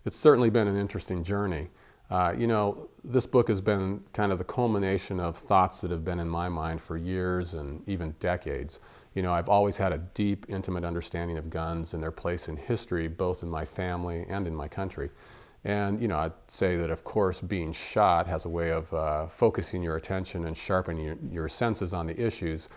It's certainly been an interesting journey. This book has been kind of the culmination of thoughts that have been in my mind for years and even decades. I've always had a deep, intimate understanding of guns and their place in history, both in my family and in my country. And, I'd say that, of course, being shot has a way of focusing your attention and sharpening your senses on the issues,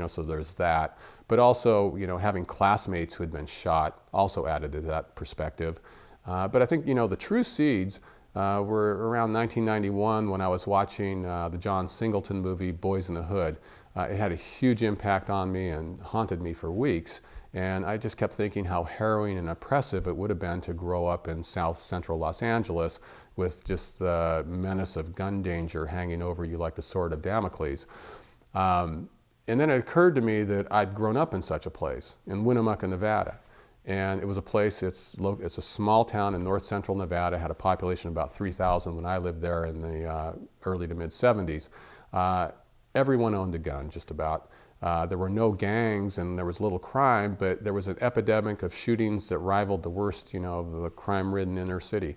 so there's that. But also, having classmates who had been shot also added to that perspective. But I think, the true seeds were around 1991 when I was watching the John Singleton movie, Boys in the Hood. It had a huge impact on me and haunted me for weeks. And I just kept thinking how harrowing and oppressive it would have been to grow up in South Central Los Angeles with just the menace of gun danger hanging over you like the sword of Damocles. And then it occurred to me that I'd grown up in such a place, in Winnemucca, Nevada. And it was a place, it's a small town in north central Nevada, had a population of about 3,000 when I lived there in the early to mid 70s. Everyone owned a gun, just about. There were no gangs and there was little crime, but there was an epidemic of shootings that rivaled the worst, of the crime-ridden inner city.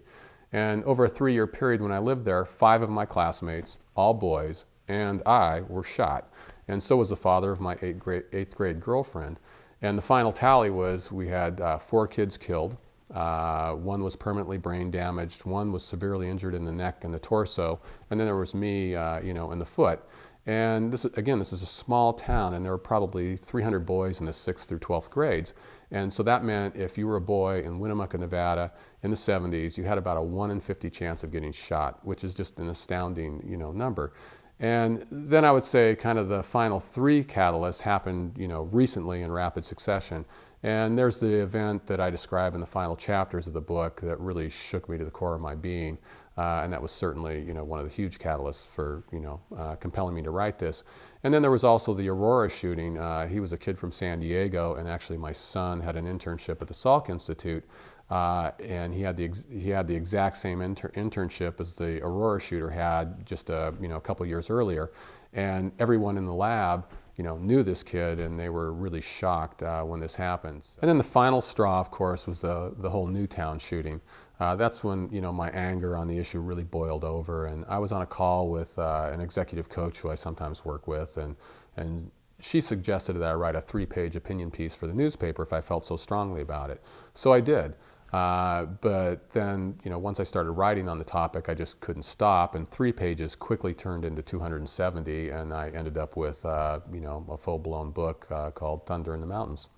And over a 3-year period when I lived there, 5 of my classmates, all boys, and I were shot. And so was the father of my 8th grade girlfriend. And the final tally was we had 4 kids killed. 1 was permanently brain damaged. 1 was severely injured in the neck and the torso. And then there was me, in the foot. And this is a small town, and there were probably 300 boys in the 6th through 12th grades. And so that meant if you were a boy in Winnemucca, Nevada in the 70s, you had about a 1 in 50 chance of getting shot, which is just an astounding, number. And then I would say kind of the final 3 catalysts happened, recently in rapid succession. And there's the event that I describe in the final chapters of the book that really shook me to the core of my being. And that was certainly, one of the huge catalysts for, compelling me to write this. And then there was also the Aurora shooting. He was a kid from San Diego, and actually my son had an internship at the Salk Institute. And he had the exact same internship as the Aurora shooter had just a couple years earlier, and everyone in the lab knew this kid, and they were really shocked when this happened. And then the final straw, of course, was the whole Newtown shooting. That's when my anger on the issue really boiled over, and I was on a call with an executive coach who I sometimes work with, and she suggested that I write a 3-page opinion piece for the newspaper if I felt so strongly about it. So I did. But then, once I started writing on the topic, I just couldn't stop, and 3 pages quickly turned into 270, and I ended up with, a full-blown book called Thunder in the Mountains.